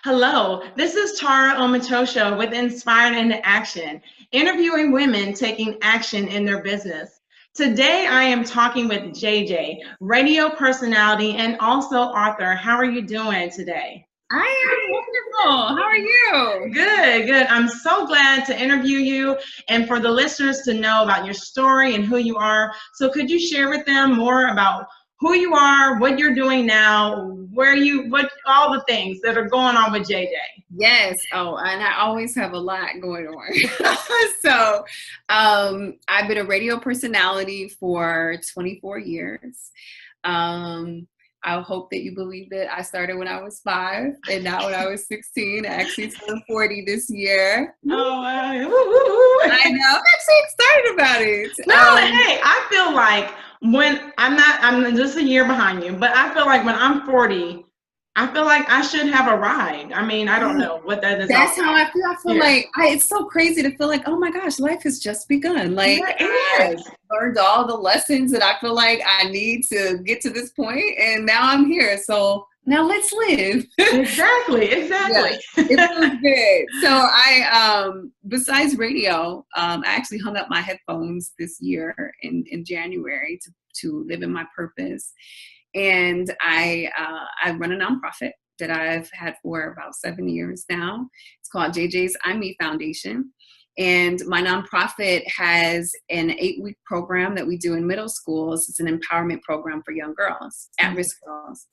Hello, this is Tara Omatosho with Inspired into Action, interviewing women taking action in their business. Today, I am talking with JJ, radio personality and also author. How are you doing today? I am wonderful. How are you? Good, good. I'm so glad to interview you and for the listeners to know about your story and who you are. So could you share with them more about who you are, what you're doing now, what all the things that are going on with JJ? Yes. Oh, and I always have a lot going on. So I've been a radio personality for 24 years. I hope that you believe that I started when I was 5 and now when I was 16. I actually turned 40 this year. Oh, I know. I'm actually excited about it. No, hey, I feel like I'm just a year behind you, but I feel like when I'm 40, I feel like I should have a ride. I mean, I don't know what that is. That's how I feel. I feel like it's so crazy to feel like, oh my gosh, life has just begun. Like I learned all the lessons that I feel like I need to get to this point, and now I'm here. So now let's live. Exactly. Yeah, it feels good. So I, besides radio, I actually hung up my headphones this year in January to live in my purpose. And I run a nonprofit that I've had for about 7 years now. It's called JJ's I'm Me Foundation. And my nonprofit has an 8-week program that we do in middle schools. It's an empowerment program for young girls, at-risk girls.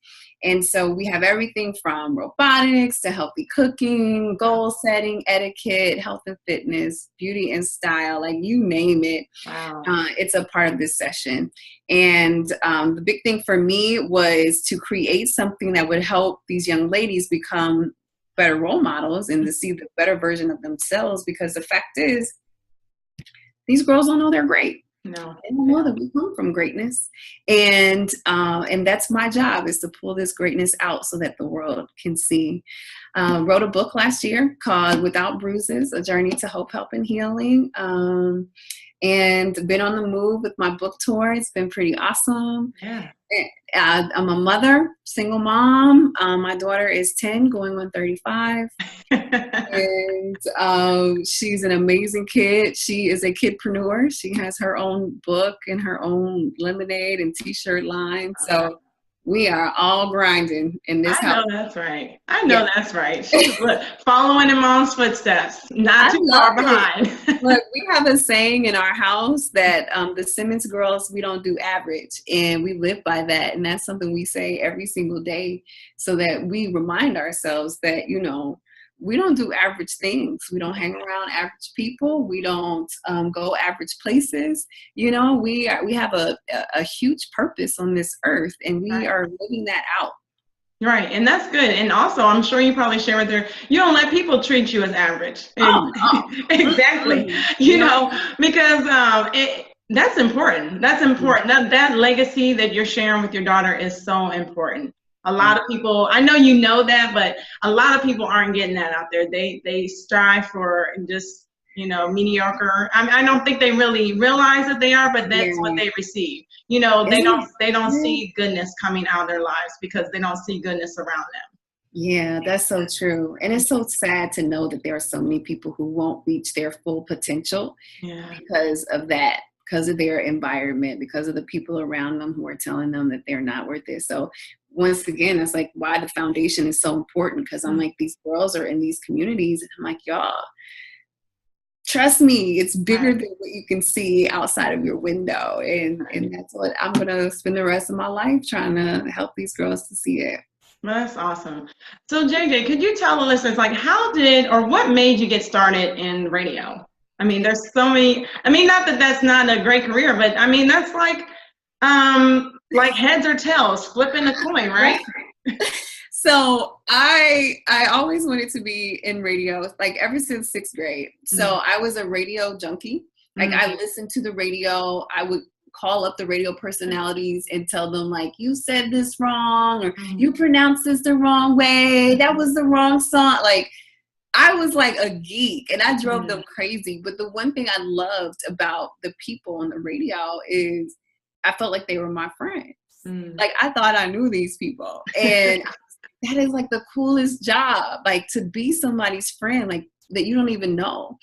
And so we have everything from robotics to healthy cooking, goal setting, etiquette, health and fitness, beauty and style, like you name it. Wow. It's a part of this session. And the big thing for me was to create something that would help these young ladies become better role models and to see the better version of themselves, because the fact is these girls don't know they're great. No, they don't know that we come from greatness, and that's my job, is to pull this greatness out so that the world can see. Wrote a book last year called Without Bruises: A Journey to Hope, Help, and Healing. And been on the move with my book tour. It's been pretty awesome. Yeah. I'm a mother, single mom. My daughter is 10, going on 35. And she's an amazing kid. She is a kidpreneur. She has her own book and her own lemonade and t-shirt line. So we are all grinding in this house. I know that's right. That's right. She's following in mom's footsteps, not too far behind. Look, we have a saying in our house that the Simmons girls, we don't do average, and we live by that. And that's something we say every single day, so that we remind ourselves that, you know, we don't do average things. We don't hang around average people. We don't go average places. You know, we have a huge purpose on this earth, and we are living that out. Right, and that's good. And also, I'm sure you probably share with her, you don't let people treat you as average. Exactly. You know, because that's important. That's important. That legacy that you're sharing with your daughter is so important. A lot of people, I know you know that, but a lot of people aren't getting that out there. They strive for just, you know, mediocre. I don't think they really realize that they are, but that's what they receive. You know, they don't see goodness coming out of their lives because they don't see goodness around them. Yeah, that's so true. And it's so sad to know that there are so many people who won't reach their full potential because of that, because of their environment, because of the people around them who are telling them that they're not worth it. So once again, it's like why the foundation is so important, because I'm like, these girls are in these communities, and I'm like, y'all, trust me, it's bigger than what you can see outside of your window. And that's what I'm going to spend the rest of my life trying to help these girls to see it. Well, that's awesome. So JJ, could you tell the listeners, like, how did or what made you get started in radio? I mean, there's so many, I mean, not that that's not a great career, but I mean, that's like heads or tails, flipping a coin, right? So I always wanted to be in radio, like ever since 6th grade. So I was a radio junkie. Like I listened to the radio. I would call up the radio personalities and tell them, like, you said this wrong, or you pronounced this the wrong way. That was the wrong song. Like, I was like a geek and I drove them crazy. But the one thing I loved about the people on the radio is I felt like they were my friends. Like I thought I knew these people. And that is like the coolest job, like to be somebody's friend, like that you don't even know.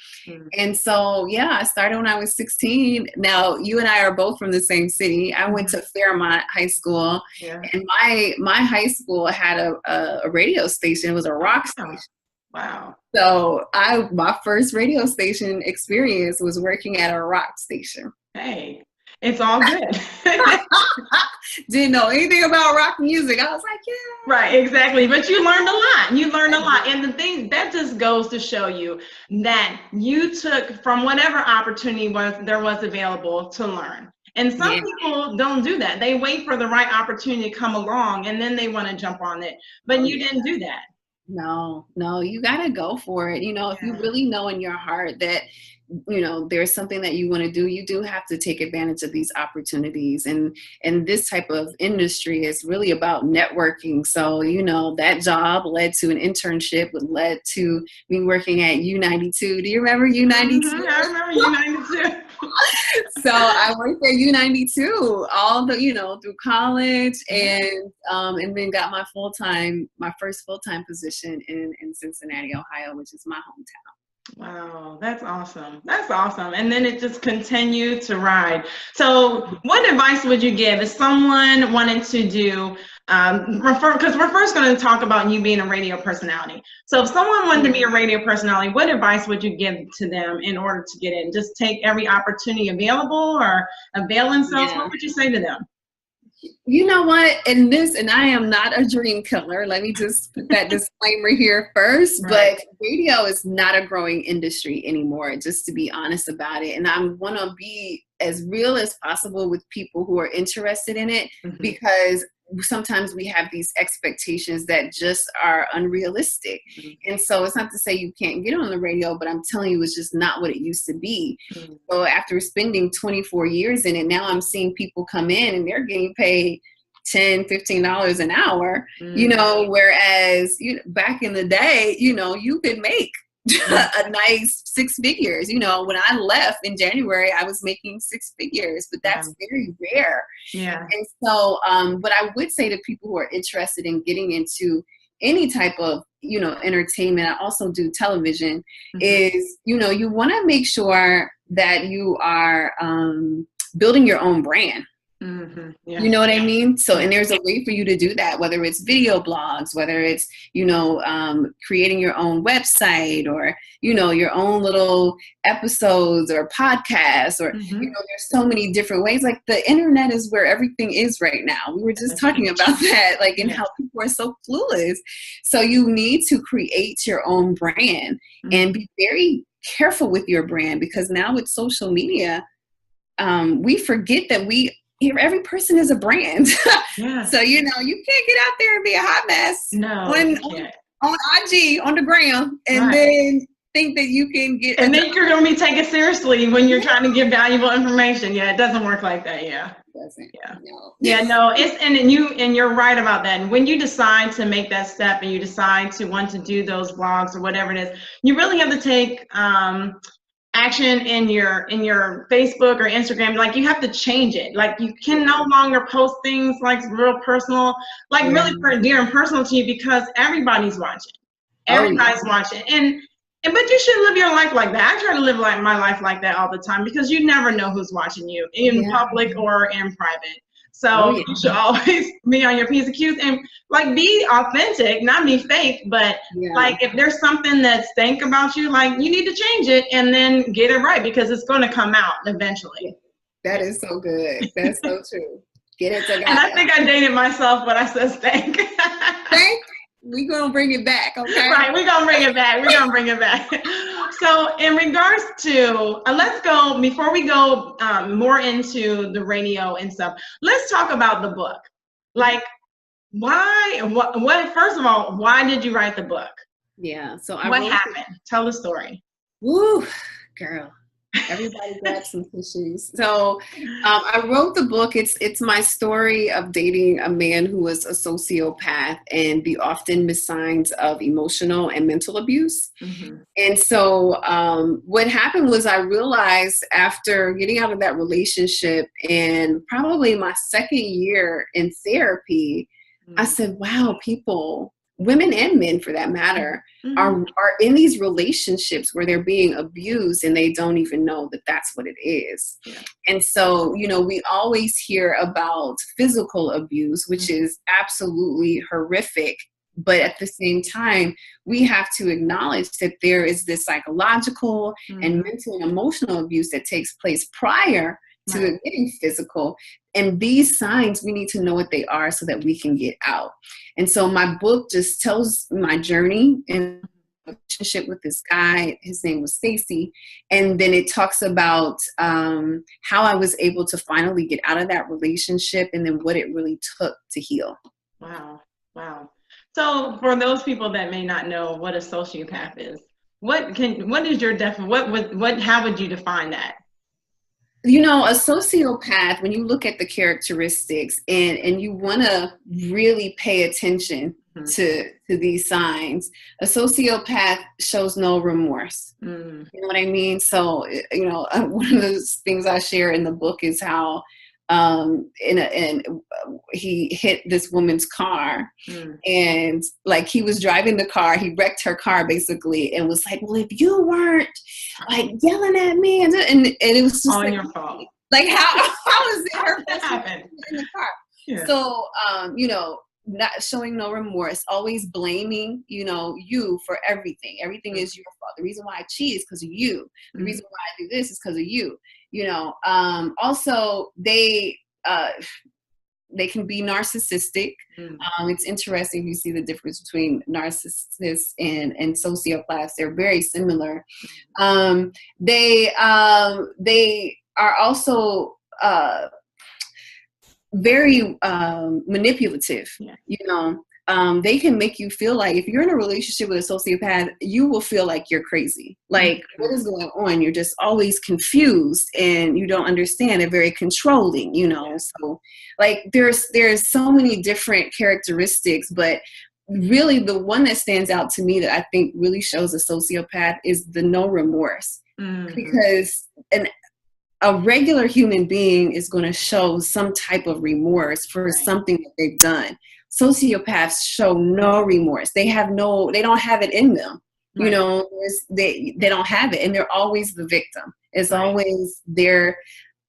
And so, yeah, I started when I was 16. Now, you and I are both from the same city. I went to Fairmont High School, and my high school had a radio station. It was a rock station. Wow. So my first radio station experience was working at a rock station. Hey, it's all good. Didn't know anything about rock music. I was like, yeah. Right, exactly. But you learned a lot. You learned a lot. And the thing that just goes to show you that you took from whatever opportunity there was available to learn. And some people don't do that. They wait for the right opportunity to come along and then they want to jump on it. But you didn't do that. No, you got to go for it. You know, if you really know in your heart that, you know, there's something that you want to do, you do have to take advantage of these opportunities. And this type of industry is really about networking. So, you know, that job led to an internship, led to me working at U92. Do you remember U92? I remember U92. So I worked at U92 all the, you know, through college and then got my first full-time position in Cincinnati, Ohio, which is my hometown. Wow, that's awesome. That's awesome. And then it just continued to ride. So what advice would you give if someone wanted to do, because we're first going to talk about you being a radio personality. So if someone wanted to be a radio personality, what advice would you give to them in order to get in? Just take every opportunity available or avail themselves? What would you say to them? You know what, and I am not a dream killer. Let me just put that disclaimer here first, but radio is not a growing industry anymore, just to be honest about it. And I want to be as real as possible with people who are interested in it, because sometimes we have these expectations that just are unrealistic. And so it's not to say you can't get on the radio, but I'm telling you, it's just not what it used to be. So after spending 24 years in it, now I'm seeing people come in and they're getting paid $10, $15 an hour, you know, whereas back in the day, you know, you could make a nice 6 figures. You know, when I left in January, I was making 6 figures, but that's very rare. And so what I would say to people who are interested in getting into any type of, you know, entertainment, I also do television, is, you know, you want to make sure that you are building your own brand. You know what I mean? So, and there's a way for you to do that, whether it's video blogs, whether it's, you know, creating your own website or, you know, your own little episodes or podcasts or, you know, there's so many different ways. Like the internet is where everything is right now. We were just talking about that, like, and how people are so clueless. So you need to create your own brand and be very careful with your brand, because now with social media, we forget that every person is a brand. So, you know, you can't get out there and be a hot mess on IG, on the gram, and then think that you can get. And then you're going to be taken seriously when you're trying to give valuable information. Yeah, it doesn't work like that. It doesn't. And you're right about that. And when you decide to make that step and you decide to want to do those blogs or whatever it is, you really have to take action in your Facebook or Instagram. Like, you have to change it. Like, you can no longer post things like real personal, like really dear and personal to you, because everybody's watching. Everybody's watching. But you should live your life like that. I try to live my life like that all the time, because you never know who's watching you in public or in private. So you should always be on your P's and Q's and like be authentic, not be fake, but like if there's something that's stank about you, like you need to change it and then get it right, because it's going to come out eventually. That is so good. That's so true. Get it together. And I think I dated myself when I said stank. Stank? We're going to bring it back, okay? Right, we're going to bring it back. We're going to bring it back. So in regards to, let's go, before we go more into the radio and stuff, let's talk about the book. Like, first of all, why did you write the book? Yeah, so what happened? Tell the story. Woo, girl. Everybody grab some tissues. So I wrote the book. It's my story of dating a man who was a sociopath and the often missed signs of emotional and mental abuse. Mm-hmm. And so what happened was I realized after getting out of that relationship and probably my second year in therapy, I said, wow, people, women and men for that matter, are in these relationships where they're being abused and they don't even know that that's what it is. Yeah. And so, we always hear about physical abuse, which is absolutely horrific. But at the same time, we have to acknowledge that there is this psychological and mental and emotional abuse that takes place prior to getting physical. And these signs, we need to know what they are so that we can get out. And so my book just tells my journey in relationship with this guy. His name was Stacy. And then it talks about how I was able to finally get out of that relationship and then what it really took to heal. Wow. Wow. So for those people that may not know what a sociopath is, what is your definition? How would you define that? A sociopath, when you look at the characteristics and you want to really pay attention to these signs, a sociopath shows no remorse. You know what I mean? So, one of those things I share in the book is how he hit this woman's car and like he was driving the car, he wrecked her car basically and was like, well, if you weren't like yelling at me and it was just all like, your fault. Like how is it her that happened in the car? Yeah. So not showing no remorse, always blaming you for everything. Everything is your fault. The reason why I cheat is because of you. The reason why I do this is because of you. Also they can be narcissistic. It's interesting, you see the difference between narcissists and sociopaths. They're very similar. They are also very manipulative. They can make you feel like if you're in a relationship with a sociopath, you will feel like you're crazy. Like, what is going on? You're just always confused and you don't understand. They're very controlling, So like there's so many different characteristics, but really the one that stands out to me that I think really shows a sociopath is the no remorse. Because a regular human being is going to show some type of remorse for something that they've done. Sociopaths show no remorse. They don't have it in them. They don't have it. And they're always the victim. It's always their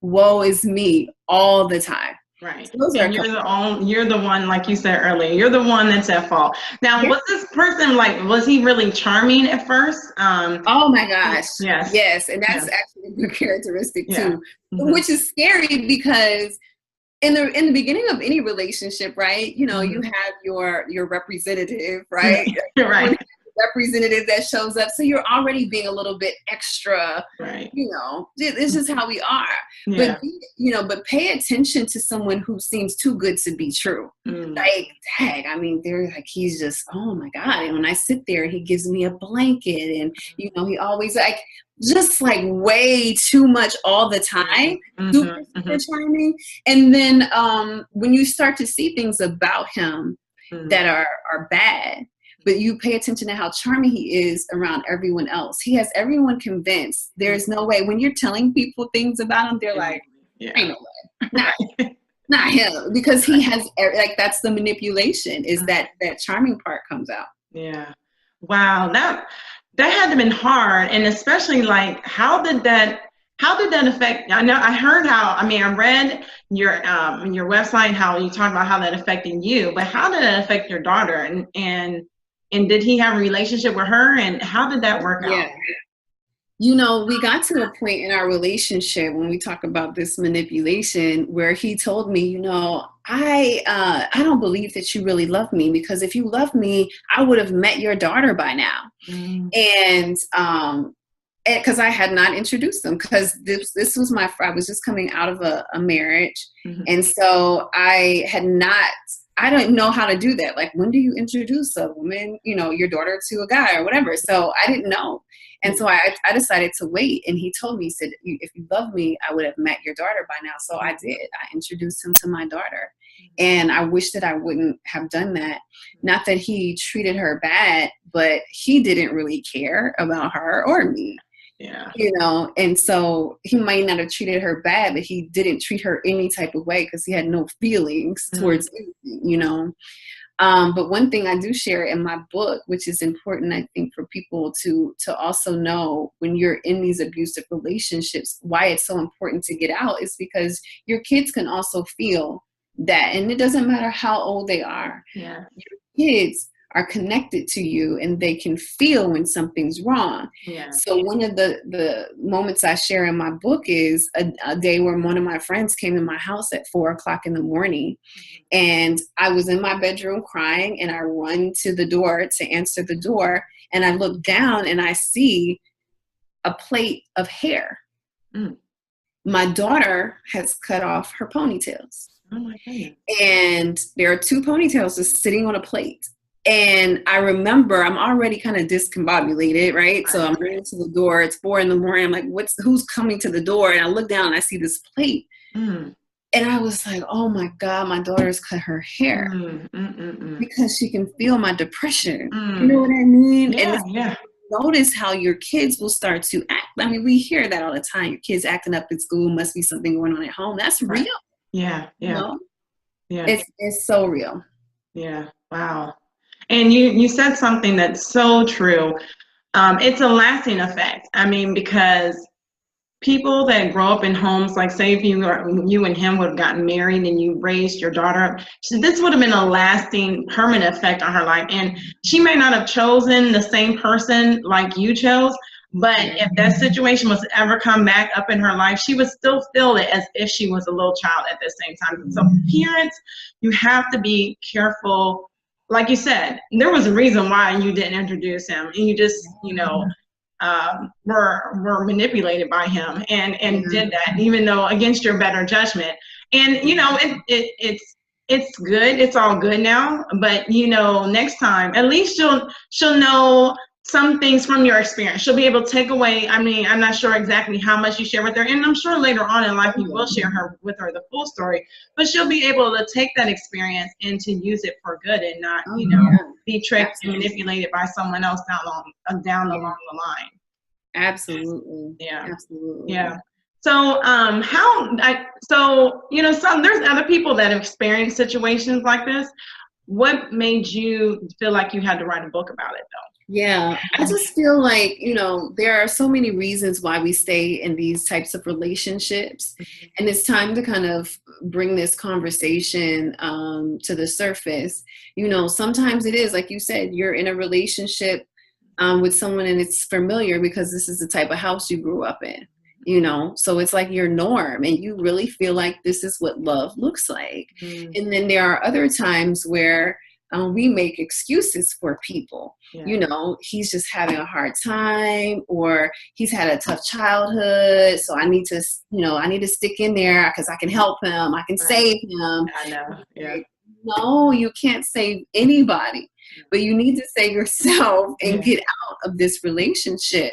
woe is me all the time. Right. And you're the one, like you said earlier, you're the one that's at fault. Now, was this person was he really charming at first? Oh my gosh. Yes. And that's actually a good characteristic too, which is scary because in the beginning of any relationship, right? You have your representative, right? Right. Representative that shows up, so you're already being a little bit extra, right? It's just how we are. But pay attention to someone who seems too good to be true. Like, dang, I mean, they're like, he's just, oh my God. And when I sit there, he gives me a blanket, and he always just like way too much all the time. Super charming. And then when you start to see things about him that are bad, but you pay attention to how charming he is around everyone else. He has everyone convinced. There's no way. When you're telling people things about him, they're like, ain't no way. Not him. Because he has, that's the manipulation, is that charming part comes out. Yeah. Wow. That had to have been hard. And especially how did that affect? I read your website, how you talk about how that affected you, but how did it affect your daughter? And did he have a relationship with her? And how did that work out? We got to a point in our relationship when we talk about this manipulation where he told me, I don't believe that you really love me, because if you love me, I would have met your daughter by now. And because I had not introduced them, because this was I was just coming out of a marriage. And so I don't know how to do that. Like, when do you introduce a woman, your daughter to a guy or whatever? So I didn't know. And so I decided to wait. And he told me, he said, if you love me, I would have met your daughter by now. So I did. I introduced him to my daughter. And I wish that I wouldn't have done that. Not that he treated her bad, but he didn't really care about her or me. Yeah. You know, and so he might not have treated her bad, but he didn't treat her any type of way because he had no feelings towards anything, you know. But one thing I do share in my book, which is important, I think, for people to also know when you're in these abusive relationships, why it's so important to get out is because your kids can also feel that. And it doesn't matter how old they are. Yeah. Your kids are connected to you and they can feel when something's wrong. Yeah. So one of the moments I share in my book is a day where one of my friends came to my house at 4:00 in the morning, and I was in my bedroom crying, and I run to the door to answer the door, and I look down and I see a plate of hair. My daughter has cut off her ponytails. Oh my goodness. And there are 2 ponytails just sitting on a plate. And I remember I'm already kind of discombobulated, right? So I'm running to the door. It's 4 a.m. I'm like, who's coming to the door? And I look down and I see this plate. And I was like, oh my God, my daughter's cut her hair because she can feel my depression. You know what I mean? Yeah, and notice how your kids will start to act. I mean, we hear that all the time. Your kids acting up at school, must be something going on at home. That's real. Yeah. Yeah. You know? Yeah. It's so real. Yeah. Wow. And you said something that's so true. It's a lasting effect. I mean, because people that grow up in homes, like say if you and him would have gotten married and you raised your daughter up, this would have been a lasting, permanent effect on her life. And she may not have chosen the same person like you chose, but if that situation was to ever come back up in her life, she would still feel it as if she was a little child at the same time. So parents, you have to be careful. Like you said, there was a reason why you didn't introduce him, and you just, were manipulated by him and did that, even though against your better judgment. And it's good. It's all good now. But next time, at least she'll know some things from your experience. She'll be able to take away. I mean, I'm not sure exactly how much you share with her, and I'm sure later on in life you will share with her the full story. But she'll be able to take that experience and to use it for good, and not, be tricked and manipulated by someone else down along the line. Absolutely. Yeah. Absolutely. Yeah. So, there's other people that have experienced situations like this. What made you feel like you had to write a book about it, though? Yeah, I just feel like, there are so many reasons why we stay in these types of relationships. And it's time to kind of bring this conversation to the surface. Sometimes it is, like you said, you're in a relationship with someone and it's familiar because this is the type of house you grew up in. So it's like your norm and you really feel like this is what love looks like. And then there are other times where we make excuses for people. He's just having a hard time, or he's had a tough childhood, so I need to stick in there because I can help him, I can save him. I know. Yeah. No, you can't save anybody, but you need to save yourself and get out of this relationship.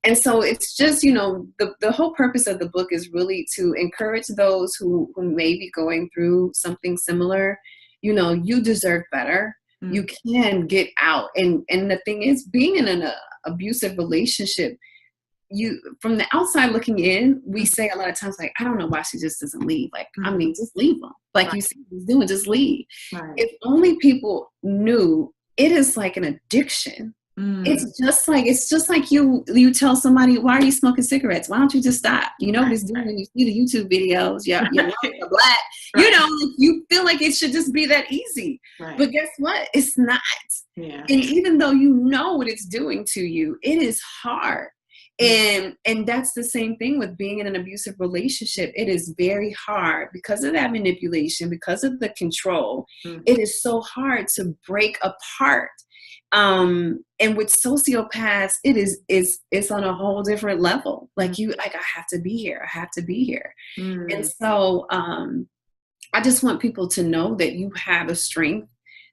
And so it's just, the whole purpose of the book is really to encourage those who may be going through something similar. You deserve better. You can get out. And the thing is, being in an abusive relationship, from the outside looking in, we say a lot of times, like, I don't know why she just doesn't leave. Like, just leave them. Like you see he's doing, just leave. Right. If only people knew, it is like an addiction. It's just like you tell somebody, why are you smoking cigarettes? Why don't you just stop? What it's doing when you see the YouTube videos, you're black, like you feel like it should just be that easy. Right. But guess what? It's not. Yeah. And even though you know what it's doing to you, it is hard. And that's the same thing with being in an abusive relationship. It is very hard because of that manipulation, because of the control. It is so hard to break apart. And with sociopaths, it's on a whole different level. Like I have to be here. I have to be here. And so, I just want people to know that you have a strength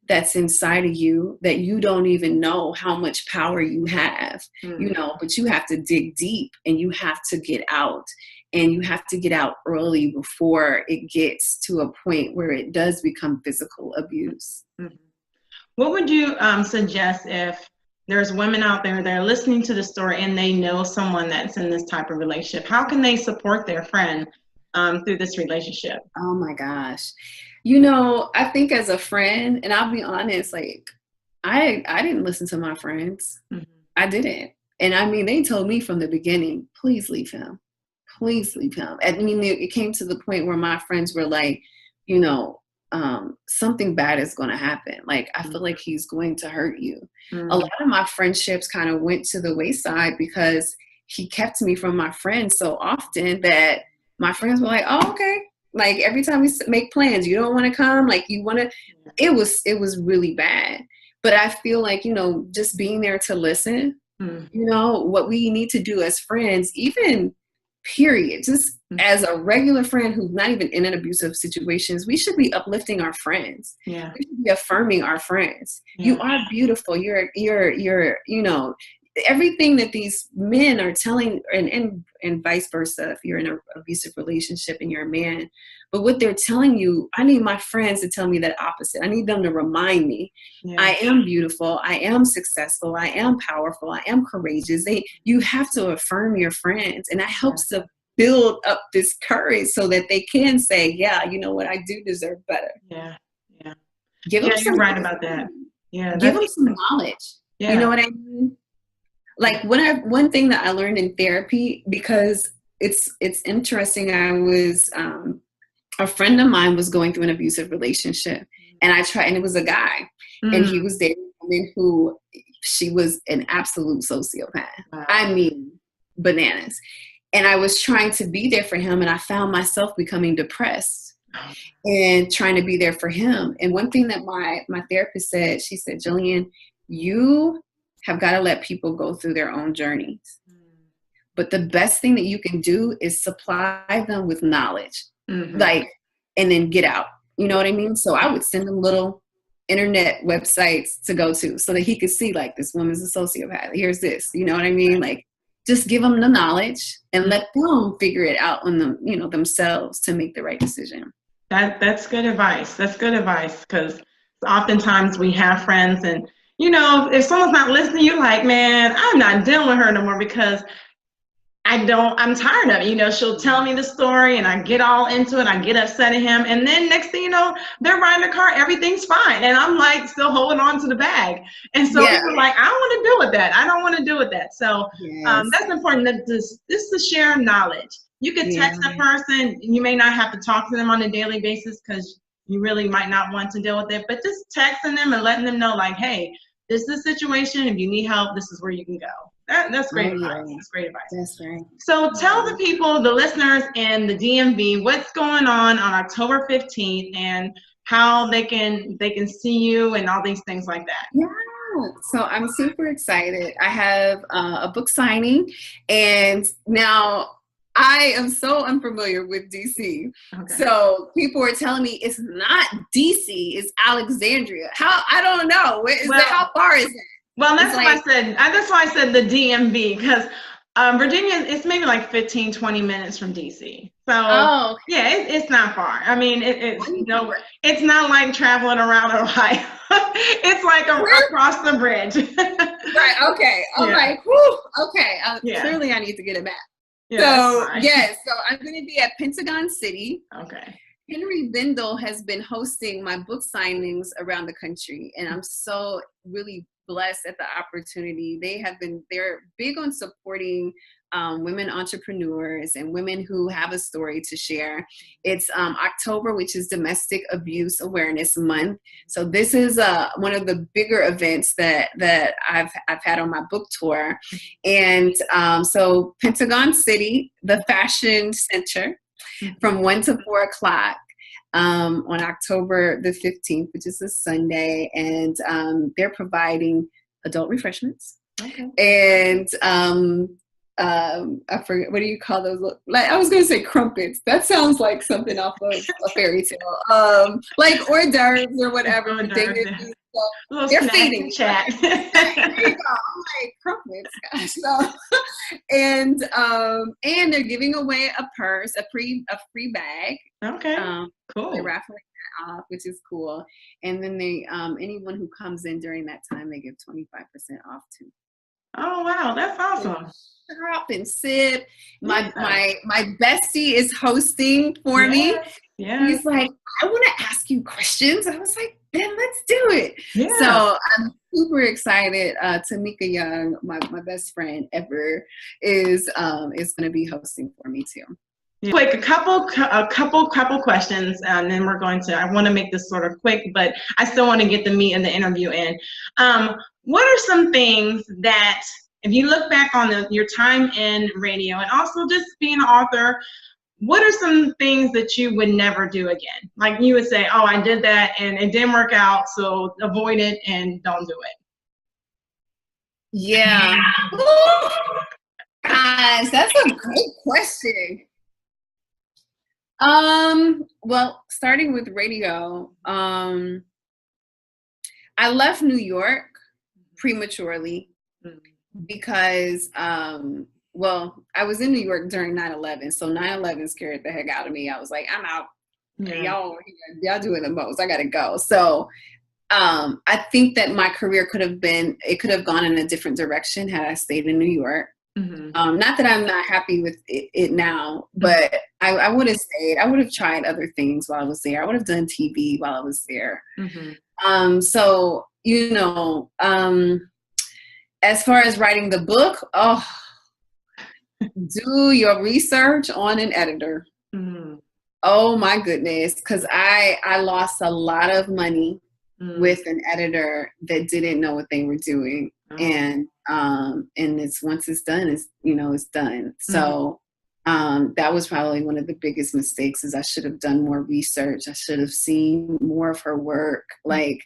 that's inside of you that you don't even know how much power you have, you know, but you have to dig deep and you have to get out, and you have to get out early before it gets to a point where it does become physical abuse. What would you suggest if there's women out there that are listening to the story and they know someone that's in this type of relationship? How can they support their friend through this relationship? Oh my gosh. You know, I think as a friend, and I'll be honest, like I didn't listen to my friends. I didn't. And I mean, they told me from the beginning, please leave him. Please leave him. I mean, it came to the point where my friends were like, you know, something bad is going to happen. Like, I feel like he's going to hurt you. A lot of my friendships kind of went to the wayside because he kept me from my friends so often that my friends were like, oh, okay. Like every time we make plans, you don't want to come, like you want to, it was really bad. But I feel like, you know, just being there to listen, you know, what we need to do as friends, even period, just as a regular friend who's not even in an abusive situations, we should be uplifting our friends. We should be affirming our friends. You are beautiful. You're, you know, everything that these men are telling, and vice versa, if you're in an abusive relationship and you're a man, but what they're telling you, I need my friends to tell me that opposite. I need them to remind me, I am beautiful, I am successful, I am powerful, I am courageous. You have to affirm your friends, and that helps to build up this courage so that they can say, yeah, you know what, I do deserve better. Give them you're right about that. Give them some knowledge. You know what I mean? Like one thing that I learned in therapy, because it's interesting, I was, a friend of mine was going through an abusive relationship, and and it was a guy, and he was dating a woman who, she was an absolute sociopath. Wow. I mean, bananas. And I was trying to be there for him, and I found myself becoming depressed and trying to be there for him. And one thing that my therapist said, she said, Jillian, you have got to let people go through their own journeys. But the best thing that you can do is supply them with knowledge, like, and then get out. You know what I mean? So I would send him little internet websites to go to so that he could see, like, this woman's a sociopath. Here's this, you know what I mean? Like, just give them the knowledge and let them figure it out on them, you know, themselves to make the right decision. That's good advice. That's good advice, because oftentimes we have friends, and you know, if someone's not listening, you're like, man, I'm not dealing with her no more because I'm tired of it. You know, she'll tell me the story and I get all into it. I get upset at him. And then next thing you know, they're riding the car. Everything's fine. And I'm like still holding on to the bag. And so people are like, I don't want to deal with that. I don't want to deal with that. So that's important. That this to share knowledge. You could text a person. You may not have to talk to them on a daily basis because you really might not want to deal with it. But just texting them and letting them know, like, hey, this is the situation. If you need help, this is where you can go. That's great advice. That's great advice. That's right. So tell the people, the listeners in the DMV, what's going on October 15th and how they can see you and all these things like that. Yeah. So I'm super excited. I have a book signing, and now I am so unfamiliar with DC. Okay. So people are telling me it's not DC, it's Alexandria. I don't know. How far is it? Well, that's why I said the DMV, because Virginia, it's maybe like 15, 20 minutes from DC. So it's not far. I mean, it's not like traveling around Ohio. It's like across the bridge. Right. Okay. I'm like, whew, okay. Clearly I need to get a map. So I'm going to be at Pentagon City. Okay. Henry Bindle has been hosting my book signings around the country, and I'm so really blessed at the opportunity. They're big on supporting women entrepreneurs and women who have a story to share. It's October, which is Domestic Abuse Awareness Month. So this is one of the bigger events that I've had on my book tour. And so Pentagon City, the Fashion Center, from 1 to 4 o'clock. On October the 15th, which is a Sunday, and they're providing adult refreshments and I forget, what do you call those? Like, I was gonna say crumpets. That sounds like something off of a fairy tale. Like hors d'oeuvres or whatever. Hors They d'oeuvres, give yeah. you, so Little they're snack feeding you. chat. There you go. I'm like, crumpets, gosh. So, and they're giving away a purse, a free bag. Okay. Cool. They're raffling that off, which is cool. And then they anyone who comes in during that time, they give 25% off too. Oh wow, that's awesome. Shop and sip. My bestie is hosting for me. Yeah. He's like, I want to ask you questions. I was like, then let's do it. Yeah. So I'm super excited. Tamika Young, my best friend ever, is going to be hosting for me too. Yeah. Quick, a couple questions, and then we're going to. I want to make this sort of quick, but I still want to get the meat of the interview in. What are some things that, if you look back on your time in radio, and also just being an author, what are some things that you would never do again? Like you would say, oh, I did that and it didn't work out, so avoid it and don't do it. Yeah. Guys, that's a great question. Well, starting with radio, I left New York prematurely because, well, I was in New York during 9/11, so 9/11 scared the heck out of me. I was like, I'm out. Yeah. Y'all doing the most. I gotta go. So I think that my career could have gone in a different direction had I stayed in New York. Mm-hmm. Not that I'm not happy with it now, but I would have stayed. I would have tried other things while I was there. I would have done TV while I was there. Mm-hmm. So, you know, as far as writing the book, do your research on an editor. Mm-hmm. Oh my goodness, because I lost a lot of money with an editor that didn't know what they were doing. And it's once it's done, it's done. So that was probably one of the biggest mistakes. Is I should have done more research. I should have seen more of her work. Like,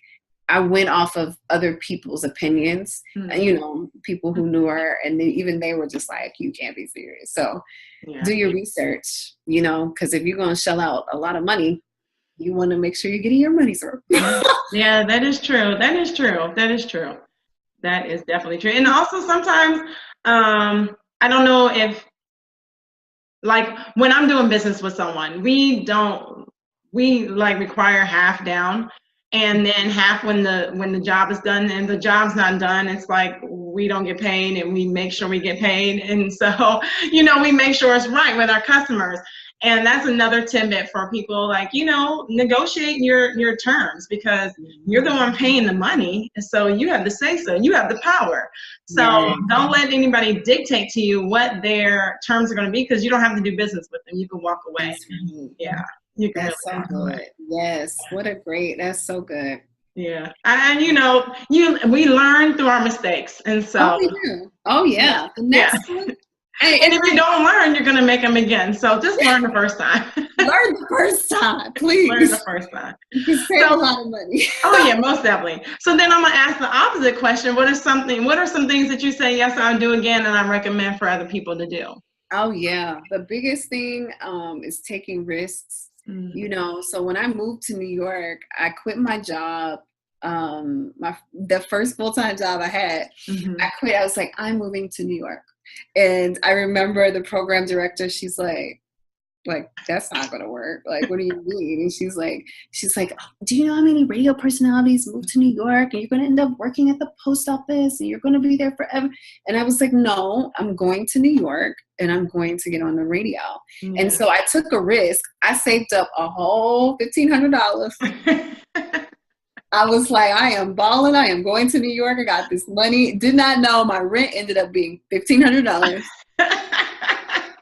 I went off of other people's opinions, people who knew her, and even they were just like, you can't be serious. So do your research, because if you're going to shell out a lot of money, you want to make sure you're getting your money's worth. Yeah, that is true. That is true. That is true. That is definitely true. And also sometimes, I don't know if, like, when I'm doing business with someone, we require half down, and then half when the job is done, and the job's not done, it's like we don't get paid, and we make sure we get paid. And so, we make sure it's right with our customers. And that's another tidbit for people, like, negotiate your terms, because you're the one paying the money. And so you have the say so, you have the power. So don't let anybody dictate to you what their terms are going to be, because you don't have to do business with them. You can walk away. Yeah. You can. That's so good. Yes. That's so good. Yeah. And we learn through our mistakes. And so. Oh yeah. The next one. And if you don't learn, you're going to make them again. So just learn the first time. Learn the first time, please. Learn the first time. You can save a lot of money. Oh yeah, most definitely. So then I'm going to ask the opposite question. What are some things that you say, yes, I'll do again, and I recommend for other people to do? Oh yeah. The biggest thing is taking risks. Mm-hmm. So when I moved to New York, I quit my job. The first full-time job I had, I quit. I was like, I'm moving to New York. And I remember the program director, she's like, that's not going to work. Like, what do you mean? And she's like, do you know how many radio personalities moved to New York, and you're going to end up working at the post office, and you're going to be there forever? And I was like, no, I'm going to New York, and I'm going to get on the radio. Yeah. And so I took a risk. I saved up a whole $1,500. I was like, I am balling. I am going to New York. I got this money. Did not know my rent ended up being $1,500.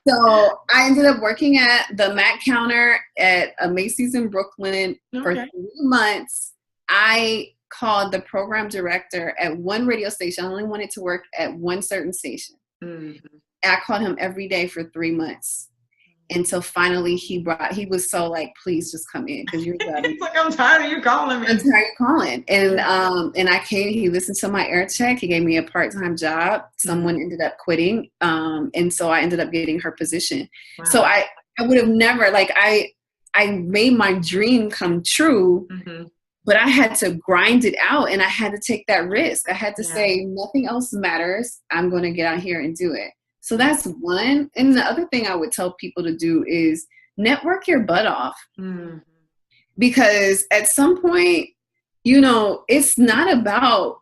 So I ended up working at the Mac counter at a Macy's in Brooklyn for 3 months. I called the program director at one radio station. I only wanted to work at one certain station. Mm-hmm. I called him every day for 3 months. until finally he was so like, please just come in because you're done. It's like, I'm tired of you calling me. I'm tired of calling. And I came, he listened to my air check. He gave me a part-time job. Someone ended up quitting. And so I ended up getting her position. Wow. So I would have never, like, I made my dream come true, but I had to grind it out and I had to take that risk. I had to say, nothing else matters. I'm going to get out here and do it. So that's one. And the other thing I would tell people to do is network your butt off. Because at some point, you know, it's not about,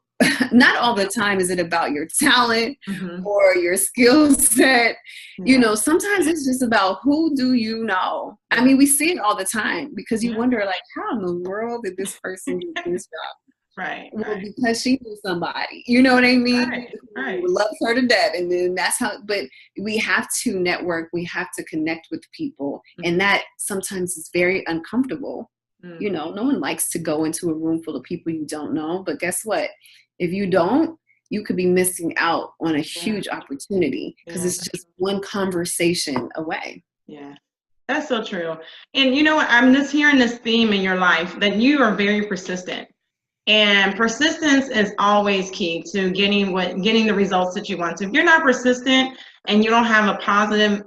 not all the time is it about your talent or your skill set. You know, sometimes it's just about who do you know? I mean, we see it all the time because you wonder, like, how in the world did this person do this job? Right. Well, because she knew somebody, you know what I mean? Right. Loves her to death. And then that's how, but we have to network. We have to connect with people. And that sometimes is very uncomfortable. You know, no one likes to go into a room full of people you don't know. But guess what? If you don't, you could be missing out on a huge opportunity because it's just one conversation away. Yeah. That's so true. And you know what? I'm just hearing this theme in your life that you are very persistent. And persistence is always key to getting the results that you want to. If you're not persistent and you don't have a positive,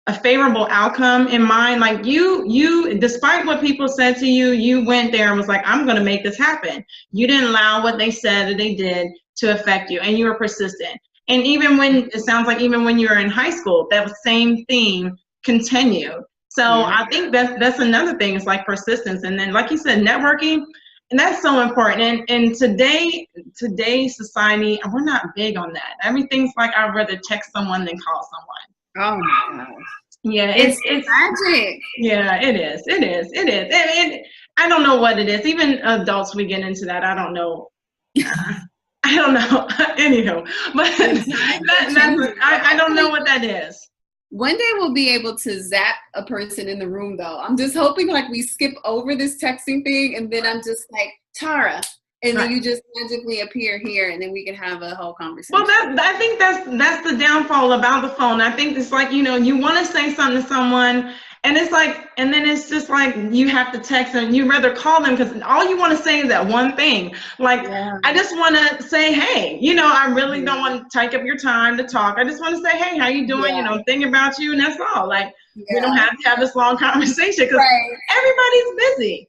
a favorable outcome in mind, like you, despite what people said to you, you went there and was like, I'm going to make this happen. You didn't allow what they said or they did to affect you, and you were persistent. And even when it sounds like even when you were in high school, that same theme continued. So I think that's another thing. It's like persistence, and then like you said, networking. And that's so important. And today's society, we're not big on that. Everything's like, I'd rather text someone than call someone. Oh my gosh. Yeah, it's magic. Yeah, it is. I don't know what it is. Even adults, we get into that. I don't know. I don't know. Anywho, but I don't know what that is. One day we'll be able to zap a person in the room, though. I'm just hoping like we skip over this texting thing, and then I'm just like, Tara, and then you just magically appear here, and then we can have a whole conversation. Well, I think that's the downfall about the phone. I think it's like, you know, you want to say something to someone, and it's like, and then it's just like you have to text them. You rather call them because all you want to say is that one thing. Like, I just want to say, hey, you know, I really don't want to take up your time to talk. I just want to say, hey, how you doing? You know, thinking about you, and that's all. Like, we don't have to have this long conversation because everybody's busy.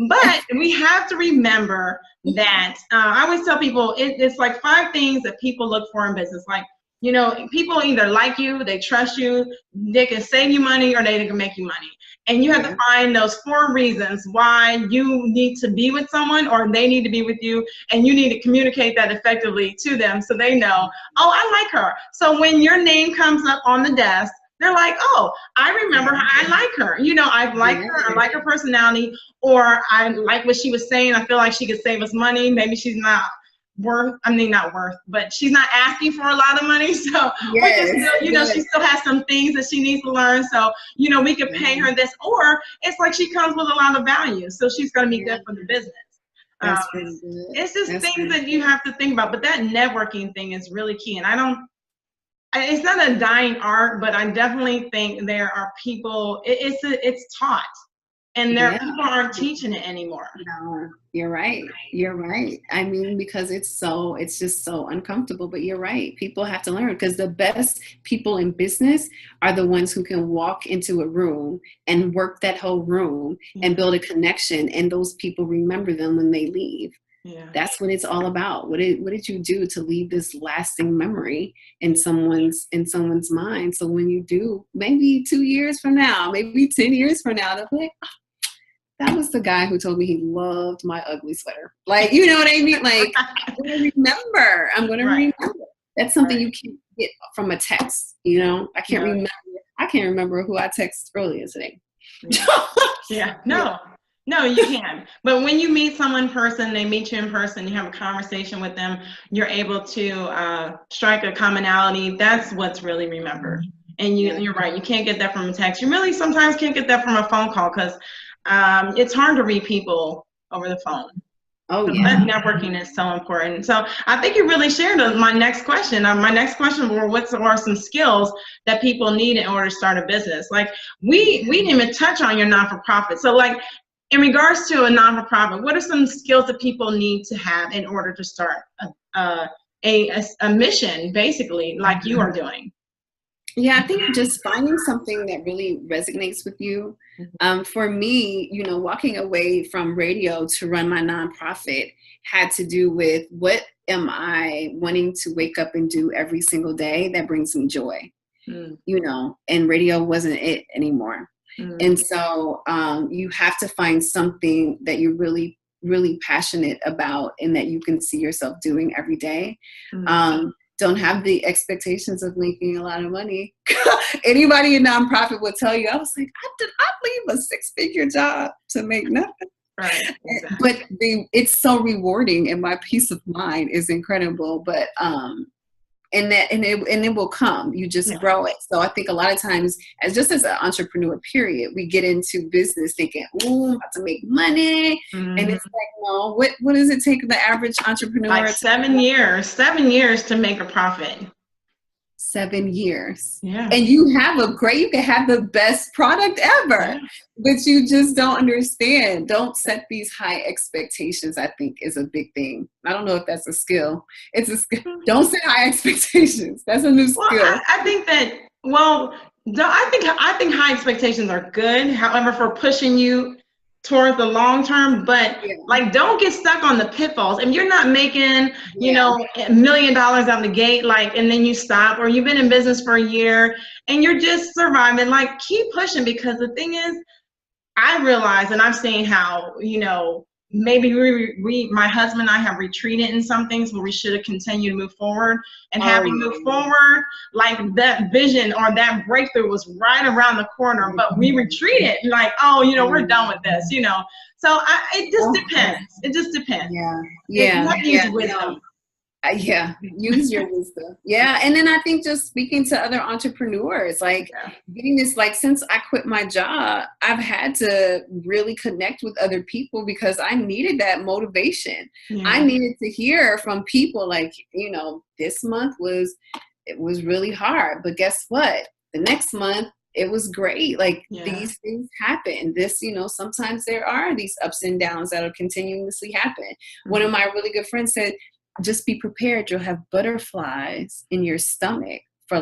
But we have to remember that I always tell people it's like 5 things that people look for in business. Like, you know, people either like you, they trust you, they can save you money, or they can make you money. And you have to find those 4 reasons why you need to be with someone or they need to be with you. And you need to communicate that effectively to them so they know, oh, I like her. So when your name comes up on the desk, they're like, oh, I remember her. I like her. You know, I like her. I like her personality. Or I like what she was saying. I feel like she could save us money. Maybe she's not worth, but she's not asking for a lot of money. So, you know, she still has some things that she needs to learn. So, you know, we could pay her this. Or it's like she comes with a lot of value. So she's going to be good for the business. That's pretty good. It's just things that you have to think about. But that networking thing is really key. And it's not a dying art, but I definitely think there are people, it's taught. And people aren't teaching it anymore. No, you're right. You're right. I mean, because it's just so uncomfortable, but you're right. People have to learn because the best people in business are the ones who can walk into a room and work that whole room and build a connection. And those people remember them when they leave. Yeah. That's what it's all about. What did you do to leave this lasting memory in someone's mind? So when you do, maybe 2 years from now, maybe 10 years from now, they'll be like, oh, that was the guy who told me he loved my ugly sweater. Like, you know what I mean? Like, I'm going to remember. That's something you can't get from a text, you know? I can't remember who I texted earlier today. No, you can. But when you meet someone in person, they meet you in person, you have a conversation with them, you're able to strike a commonality. That's what's really remembered. And you're right. You can't get that from a text. You really sometimes can't get that from a phone call because it's hard to read people over the phone. Oh, So yeah. networking is so important. So I think you really shared my next question. My next question were what are some skills that people need in order to start a business? Like we didn't even touch on your non-for-profit. So like in regards to a non-for-profit, what are some skills that people need to have in order to start a mission, basically, like you are doing? Yeah, I think just finding something that really resonates with you. For me, walking away from radio to run my nonprofit had to do with what am I wanting to wake up and do every single day that brings me joy, and radio wasn't it anymore. And so you have to find something that you're really, really passionate about and that you can see yourself doing every day. Don't have the expectations of making a lot of money. Anybody in nonprofit would tell you, I was like, I leave a 6-figure job to make nothing. Right. Exactly. But it's so rewarding and my peace of mind is incredible. But and it will come. You just grow it. So I think a lot of times, as an entrepreneur, period, we get into business thinking, "Ooh, I'm about to make money," and it's like, no. What does it take the average entrepreneur? Like 7 years. 7 years to make a profit. 7 years. Yeah. And you can have the best product ever, but you just don't understand. Don't set these high expectations, I think is a big thing. I don't know if that's a skill. It's a skill. Don't set high expectations. That's a new skill. I think that, I think high expectations are good. However, for pushing you towards the long term, but like don't get stuck on the pitfalls. If you're not making, $1 million out the gate, and then you stop, or you've been in business for a year and you're just surviving, like keep pushing, because the thing is, I realize, and I've seen how, maybe my husband and I have retreated in some things where we should have continued to move forward, and having moved forward, like that vision or that breakthrough was right around the corner, but we retreated like, we're done with this, So it just depends. It just depends. Yeah. You have to use wisdom. Use your wisdom. And then I think just speaking to other entrepreneurs, getting this, since I quit my job, I've had to really connect with other people because I needed that motivation. I needed to hear from people this month was really hard, but guess what? The next month it was great. These things happen. Sometimes there are these ups and downs that'll continuously happen. One of my really good friends said, just be prepared. You'll have butterflies in your stomach for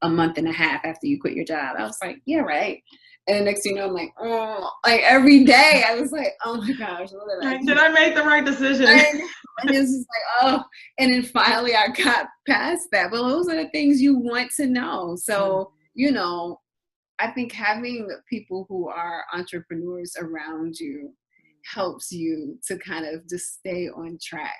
a month and a half after you quit your job. I was like, yeah, right. And the next thing you know, I'm like, every day I was like, oh my gosh, what did I make the right decision? And it's just and then finally I got past that. But those are the things you want to know. So, I think having people who are entrepreneurs around you helps you to kind of just stay on track.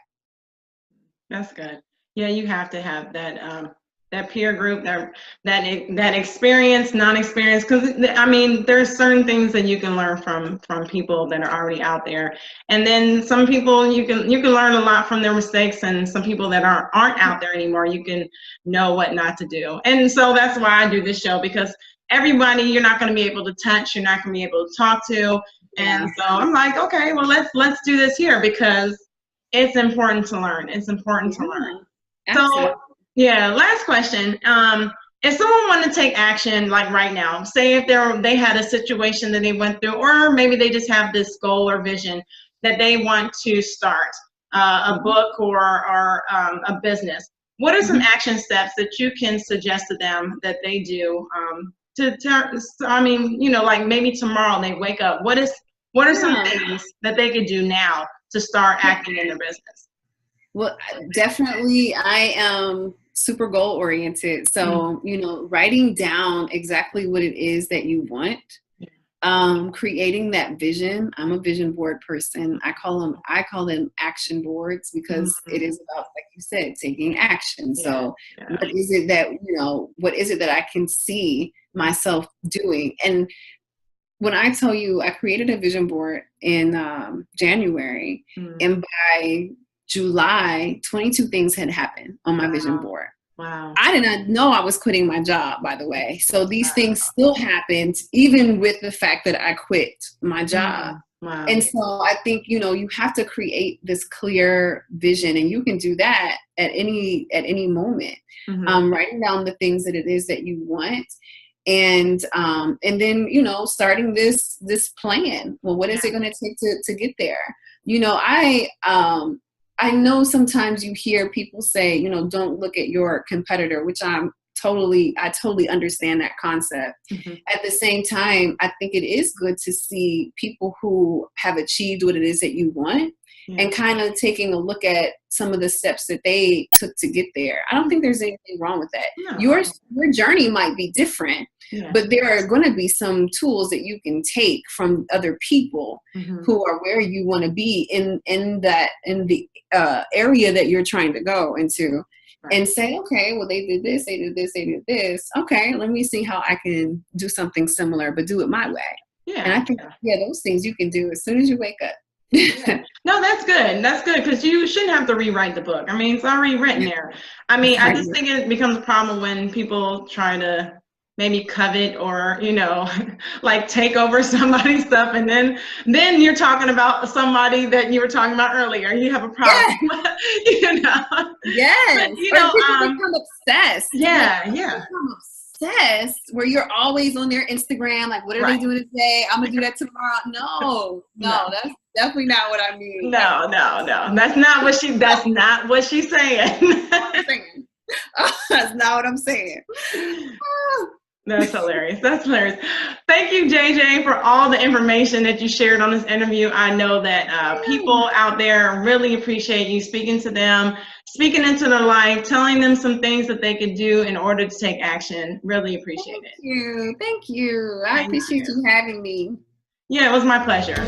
That's good. Yeah, you have to have that peer group, that experience, non-experience, because there's certain things that you can learn from people that are already out there, and then some people you can learn a lot from their mistakes, and some people that aren't out there anymore, you can know what not to do. And so that's why I do this show, because everybody you're not going to be able to touch, you're not going to be able to talk to, and so I'm like, okay, well let's do this here, because it's important to learn. It's important to learn. Absolutely. So, last question. If someone wanted to take action, right now, say if they had a situation that they went through, or maybe they just have this goal or vision that they want to start a book or a business, what are some action steps that you can suggest to them that they do maybe tomorrow they wake up? What are some things that they could do now to start acting in their business? Well, definitely I am super goal oriented. So, writing down exactly what it is that you want, creating that vision. I'm a vision board person. I call them action boards, because it is about, like you said, taking action. So what is it that I can see myself doing? And when I tell you, I created a vision board in January, and by July, 22 things had happened on my vision board. Wow. I did not know I was quitting my job, by the way. So these things still happened, even with the fact that I quit my job. Wow. And so I think, you have to create this clear vision, and you can do that at any moment. Writing down the things that it is that you want, and then, starting this plan. Well, what is it going to take to get there? I know sometimes you hear people say, don't look at your competitor, which I totally understand that concept. At the same time, I think it is good to see people who have achieved what it is that you want, and kind of taking a look at some of the steps that they took to get there. I don't think there's anything wrong with that. No. Your journey might be different, but there are going to be some tools that you can take from other people who are where you want to be in the area that you're trying to go into. Right. And say, okay, well, they did this, they did this, they did this. Okay, let me see how I can do something similar, but do it my way. Yeah. And I think, those things you can do as soon as you wake up. No, that's good. That's good, because you shouldn't have to rewrite the book. I mean, it's already written there. I mean, I just think it becomes a problem when people try to maybe covet or, like take over somebody's stuff, and then you're talking about somebody that you were talking about earlier. You have a problem. Yes. But, people become obsessed. Yeah. Become obsessed, where you're always on their Instagram, like, what are they doing today? I'm gonna do that tomorrow. No, that's definitely not what I mean. No. That's not what she's saying. That's not what I'm saying. That's hilarious. Thank you, JJ, for all the information that you shared on this interview. I know that people out there really appreciate you speaking to them, speaking into their life, telling them some things that they could do in order to take action. Really appreciate it. Thank you. I appreciate you having me. Yeah, it was my pleasure.